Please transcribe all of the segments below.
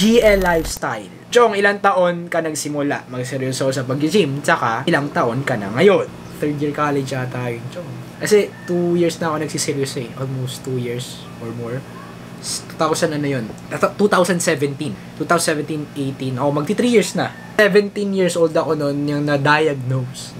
GL Lifestyle. Chong, ilang taon ka nagsimula magseryoso sa pag-gym, tsaka ilang taon ka na ngayon? Third year college yata yun, Chong. Kasi 2 years na ako nagsiseryoso eh. Almost 2 years or more. 2000 ano yun? 2017. 2017-18. Ako magti 3 years na. 17 years old ako noon yung na-diagnose.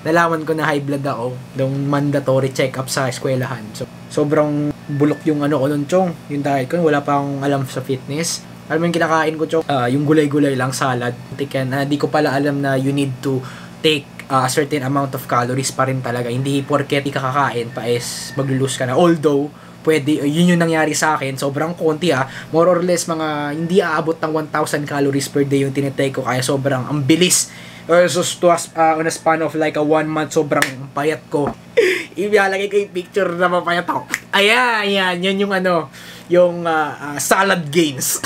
Nalaman ko na high blood ako. Yung mandatory check-up sa eskwelahan. So, sobrang bulok yung ano ko nun, Chong. Yung diet ko. Wala pa akong alam sa fitness. Alam mo yung kinakain ko, Chong? Yung gulay-gulay lang, salad. Di ko pala alam na you need to take a certain amount of calories pa rin talaga. Hindi porket ikakakain pa is maglulose ka na. Although, pwede, yun yung nangyari sa akin. Sobrang konti more or less mga hindi aabot ng 1,000 calories per day yung tinitake ko. Kaya sobrang ang bilis. So, on a span of like a 1 month, sobrang payat ko. Ilalagay ko yung picture na mapayat ako. Ayan. Yan yung ano, yung salad gains.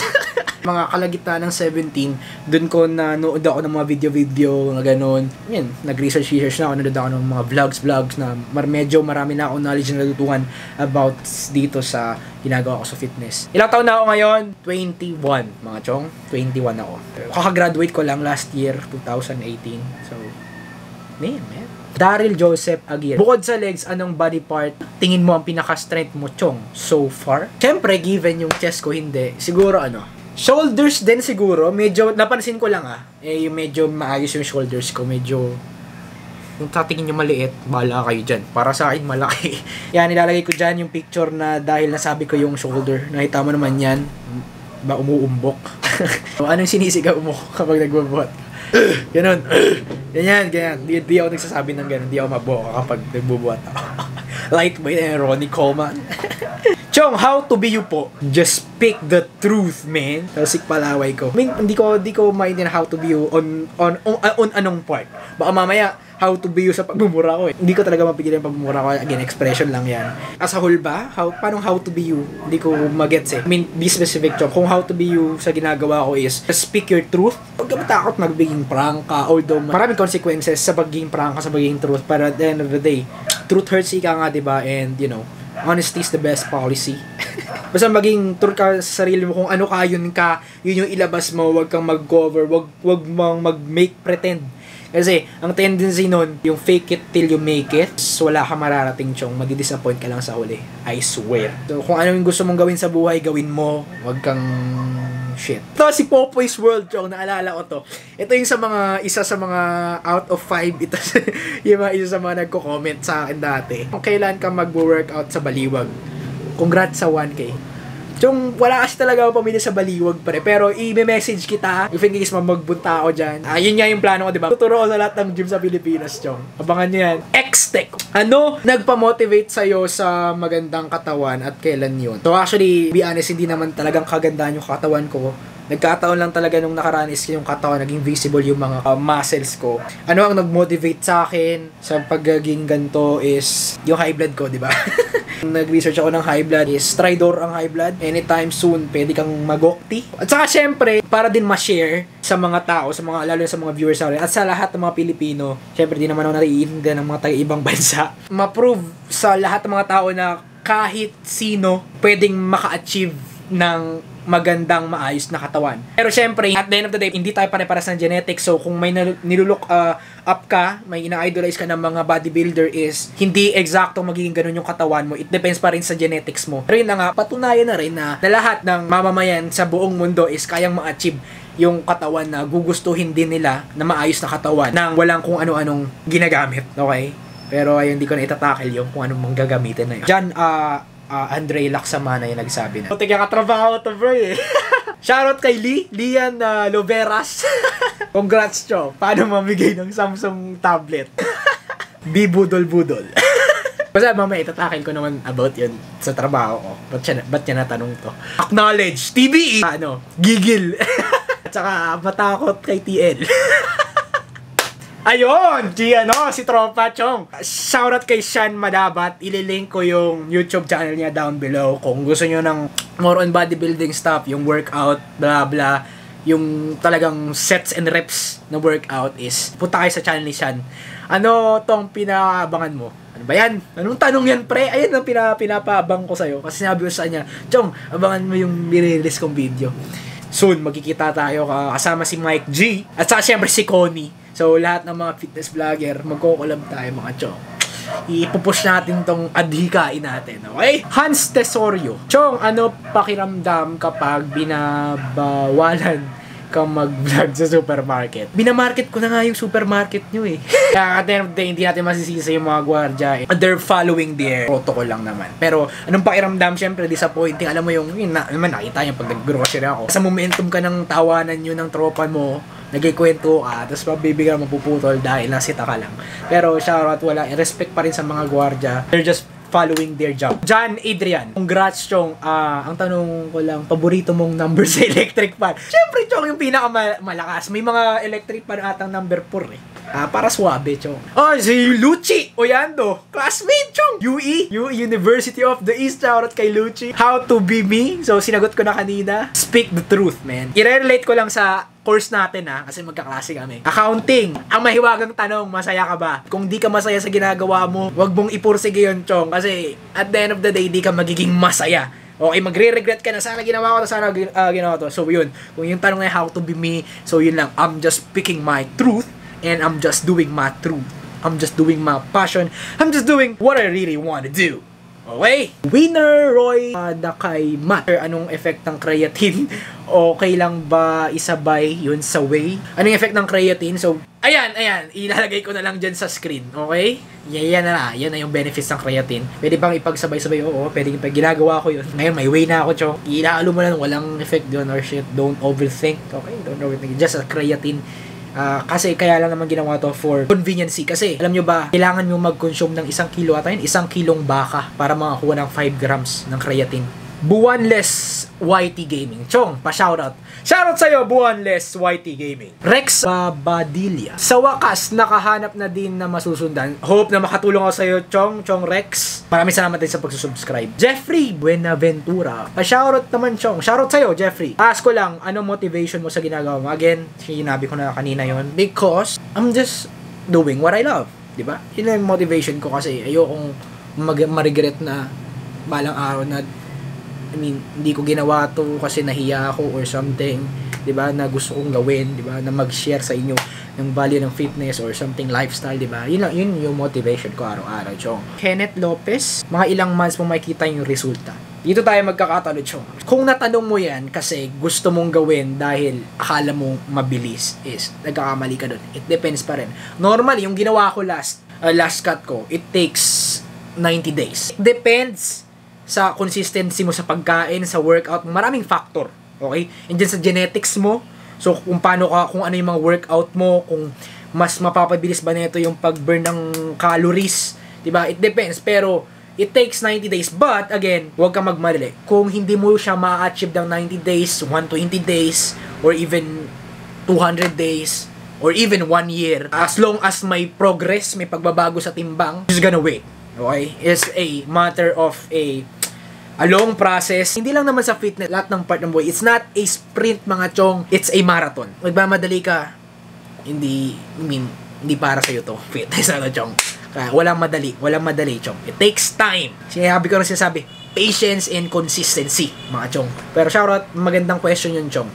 Mga kalagitnaan ng 17, dun ko nanood ako ng mga video na ganun. Yan, nag-research na ako, nanood ako ng mga vlogs na medyo marami na akong knowledge na natutuhan about dito sa ginagawa ko sa fitness. Ilang taon na ako ngayon? 21, mga Chong. 21 ako. Kakagraduate ko lang last year, 2018. So, man. Daryl Joseph Aguirre. Bukod sa legs, anong body part tingin mo ang pinaka-strength mo, Chong, so far? Siyempre, given yung chest ko, hindi. Siguro shoulders din siguro. Medyo, napansin ko lang yung medyo maayos yung shoulders ko. Medyo, yung tatingin nyo maliit, bahala kayo dyan. Para sa akin, malaki. Yan, nilalagay ko dyan yung picture na dahil nasabi ko yung shoulder. Nakita mo naman yan. Ba, umuumbok. Anong sinisigaw mo kapag nagbubuhat? Ganun. Ganyan. Di ako nagsasabi ng ganun. Di ako maboka kapag nagbubuhat ako. Lightweight and Ronnie Coleman. Chong, how to be you po? Just speak the truth, man. Talsik palaway ko. I mean, hindi ko maintindihan how to be you on anong part. Baka mamaya, how to be you sa pagmumura ko eh. Hindi ko talaga mapigilan yung pagmumura ko. Again, expression lang yan. As a whole ba? Paano how to be you? Hindi ko magets eh. I mean, be specific, Chong. Kung how to be you sa ginagawa ko is speak your truth. Huwag ka matakot magbiging prank ka. Although, maraming consequences sa pagiging prank ka, sa pagiging truth. Pero at the end of the day, truth hurts ika nga, diba? And, you know, honesty is the best policy. Basta maging true ka sa sarili mo kung ano ka, yun yung ilabas mo, wag kang mag-cover, wag mong mag-make pretend. Kasi, ang tendency nun, yung fake it till you make it, wala ka mararating, Chong, madi-disappoint ka lang sa huli. I swear. So, kung ano yung gusto mong gawin sa buhay, gawin mo, wag kang shit. Ito si Popoy's World, Chong, naalala ko to. Ito yung isa sa mga out of 5, ito yung isa sa mga nagko-comment sa akin dati. Kung kailan ka mag-workout sa Baliwag, congrats sa 1K. Chong, wala kasi talaga ako pamilya sa Baliwag pare. Pero i-message kita if in case magbunta ako dyan. Yun nga yung plano ko, diba? Tuturo ko sa lahat ng gym sa Pilipinas, Chong. Abangan nyo yan. X-Tech. Ano nagpa-motivate sa'yo sa magandang katawan at kailan yun? So actually, be honest, hindi naman talagang kagandaan yung katawan ko. Nagkataon lang talaga nung nakaraan is yung katawan, naging visible yung mga muscles ko. Ano ang nag-motivate sa akin sa pagiging ganito is yung high blood ko, di ba? Nag-research ako ng high blood is Stridor ang high blood. Anytime soon, pwede kang mag-okti. At saka syempre, para din ma-share sa mga tao, lalo sa mga viewers sa at sa lahat ng mga Pilipino. Syempre, di naman ako nariintindihan ng mga taga-ibang bansa. Ma-prove sa lahat ng mga tao na kahit sino pwedeng maka-achieve ng magandang maayos na katawan. Pero syempre, at the end of the day, hindi tayo pare-paras ng genetics. So, kung may nilulook up ka, may ina-idolize ka ng mga bodybuilder is hindi eksakto magiging ganun yung katawan mo. It depends pa rin sa genetics mo. Pero yun na nga, patunayan na rin na lahat ng mamamayan sa buong mundo is kayang ma-achieve yung katawan na gugustuhin din nila na maayos na katawan nang walang kung ano-anong ginagamit. Okay? Pero ayun, hindi ko na itatakil yung kung anong mang gagamitin na yun. Diyan, Andre Laksamana yung nagsabi na. Tingnan ka trabaho to bro eh. Shoutout kay Lian Loveras. Congrats, Cho. Paano mamigay ng Samsung tablet? Budol. Basta mamaya itatakil ko naman about yun sa trabaho ko. Ba't niya natanong to? Acknowledge. TBE. Gigil. At saka matakot kay TL. Ayun! Si Tropa Chong. Shoutout kay Sean Madabat. Ililink ko yung YouTube channel niya down below. Kung gusto nyo ng more on bodybuilding stuff, yung workout, blah blah, yung talagang sets and reps na workout is punta kayo sa channel ni Sean. Ano tong pinaabangan mo? Ano ba yan? Anong tanong yan, pre? Ayan ang pinapaabang ko sa'yo. Kasi sinabi ko sa kanya, Chong, abangan mo yung nire-release kong video. Soon, magkikita tayo kasama si Mike G. At saka syempre si Connie. So, lahat ng mga fitness vlogger, magkukulab tayo mga Chong. Ipupush natin tong adhikain natin, okay? Hans Tesorio. Chong, ano pakiramdam kapag binabawalan kang mag-vlog sa supermarket? Binamarket ko na nga yung supermarket nyo eh. Kaya at the end of the day, hindi natin masisisa yung mga gwardya eh. They're following their protocol lang naman. Pero anong pakiramdam? Syempre, disappointing. Alam mo yung nakita niya pag nag-grocery ako. Sa momentum ka ng tawanan nyo ng tropa mo, nagkikwento ka, tapos mabibigyan mapuputol dahil nasita ka lang. Pero shoutout, wala. Respect pa rin sa mga gwardya. They're just following their job. John Adrian, congrats Chong. Ang tanong ko lang, paborito mong number sa electric fan? Siyempre Chong, yung pinakamalakas. May mga electric fan atang number 4 eh. Para suwabe Chong. Oh, si Lucci Oyando, classmate Chong. UE University of the East. Shoutout kay Lucci. How to be me? So sinagot ko na kanina. Speak the truth, man. I-relate ko lang sa course natin kasi magkaklase kami. Accounting. Ang mahiwagang tanong, masaya ka ba? Kung di ka masaya sa ginagawa mo, wag mong ipursige yun, Chong. Kasi at the end of the day, di ka magiging masaya. Okay, magre-regret ka na, sana ginawa ko to, sana ginawa to. So yun, kung yung tanong na how to be me, so yun lang, I'm just speaking my truth and I'm just doing my truth. I'm just doing my passion. I'm just doing what I really want to do. Okay? Winner Roy Dakay Mat. Anong effect ng creatine? Okay lang ba isabay yun sa whey? Anong effect ng creatine? So, ayan. Ilalagay ko na lang dyan sa screen. Okay? Yan na yung benefits ng creatine. Pwede bang ipagsabay-sabay? Oo, pwede pag ginagawa ko yun. Ngayon, may whey na ako, Chong. Inaalo mo lang, walang effect doon or shit. Don't overthink. Okay? Don't overthink. Just a creatine. Kasi kaya lang naman ginawa to for conveniency. Kasi alam nyo ba, kailangan nyo mag-consume ng 1 kilo ata yun, 1 kilong baka para makakuha ng 5 grams ng creatine. Buwanless YT Gaming. Chong, pa-shoutout. Shoutout sa'yo, Buwanless YT Gaming. Rex Badilla. Sa wakas, nakahanap na din na masusundan. Hope na makatulong ako sa'yo, Chong Rex. Maraming salamat din sa pagsusubscribe. Jeffrey Buenaventura. Pa-shoutout naman, Chong. Shoutout sa'yo, Jeffrey. Ask ko lang, ano motivation mo sa ginagawa mo? Again, sinabi ko na kanina yon. Because, I'm just doing what I love. Diba? Yun ang motivation ko kasi ayokong ma-regret na balang araw na hindi ko ginawa to kasi nahiya ako or something, 'di ba? Na gusto kong gawin, 'di ba? Na mag-share sa inyo ng value ng fitness or something lifestyle, 'di ba? Yun yung motivation ko araw-araw, Chong. Kenneth Lopez, mga ilang months mo makikita yung resulta. Dito tayo magkakatalo, Chong. Kung natanong mo yan kasi gusto mong gawin dahil akala mo mabilis, is nagkakamali ka doon. It depends pa rin. Normally, yung ginawa ko last cut ko, it takes 90 days. It depends sa consistency mo sa pagkain, sa workout, maraming factor. Okay? And dyan sa genetics mo, so kung ano yung mga workout mo, kung mas mapapabilis ba nito yung pag-burn ng calories, 'di ba? It depends, pero it takes 90 days. But again, huwag kang magmadali. Kung hindi mo siya ma-achieve ng 90 days, 120 days, or even 200 days, or even 1 year, as long as may progress, may pagbabago sa timbang, just gonna wait. Okay? It's a matter of a long process. Hindi lang naman sa fitness, lahat ng part ng buhay. It's not a sprint, mga Chong. It's a marathon. Magmamadali ka, hindi para sa'yo to. Fitness, Chong. Kaya walang madali, Chong. It takes time. Sinabi ko rin patience and consistency, mga Chong. Pero shoutout, magandang question yun, Chong.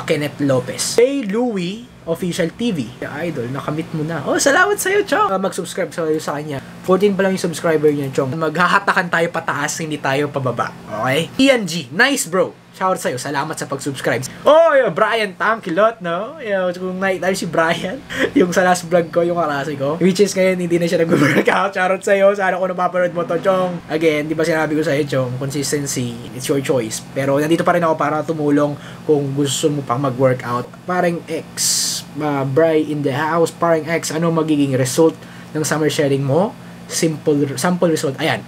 Kenneth Lopez. Hey, Louie Official TV. Idol, nakamit mo na. Oh, salamat sa'yo, Chong. Mag-subscribe sa kanya. 14 pa lang yung subscriber niya, Chong. Maghahatakan tayo pataas, hindi tayo pababa. Okay? Ian G. Nice, bro. Shout sa'yo. Salamat sa pag-subscribe. Oh, Brian Tangkilot, no? Kung nakita si Brian, yung sa last vlog ko, yung karasi ko. Which is ngayon, hindi na siya nag-workout. Shout sa'yo. Sana kung napapanood mo to, Chong. Again, di ba sinabi ko sa'yo, Chong, consistency, it's your choice. Pero nandito pa rin ako para tumulong kung gusto mo pang mag-workout. Parang X, Bri in the house. Parang X, ano magiging result ng summer sharing mo? Sample result. Ayan.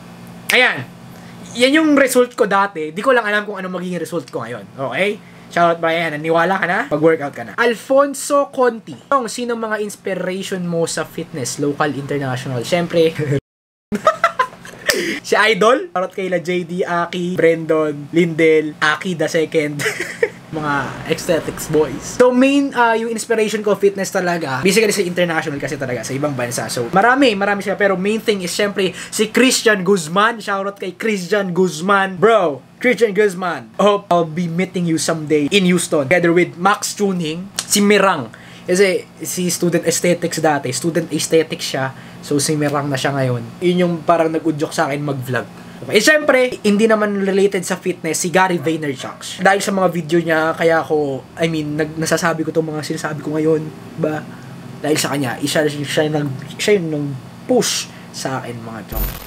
Yan yung result ko dati. Di ko lang alam kung ano magiging result ko ngayon. Okay? Shoutout Brian. Naniwala ka na? Pag-workout ka na. Alfonso Conti. Sino mga inspiration mo sa fitness? Local, international? Siyempre, si Idol. Shoutout kay JD, Aki, Brandon, Lindel, Aki the second. mga aesthetics boys. So main yung inspiration ko fitness talaga. Basically sa international kasi talaga sa ibang bansa. So marami siya pero main thing is syempre si Christian Guzman. Shoutout kay Christian Guzman. Bro, Christian Guzman. Hope I'll be meeting you someday in Houston together with Max Tuning, si Mirang. Kasi si student aesthetics dati, student aesthetics siya. So si Mirang na siya ngayon. Yun yung parang nag-udyok sa akin mag-vlog. Okay. Siyempre, hindi naman related sa fitness si Gary Vaynerchuk. Dahil sa mga video niya, kaya ako, nasasabi ko itong mga sinasabi ko ngayon, ba? Dahil sa kanya, siya yung nag-push sa akin mga chong.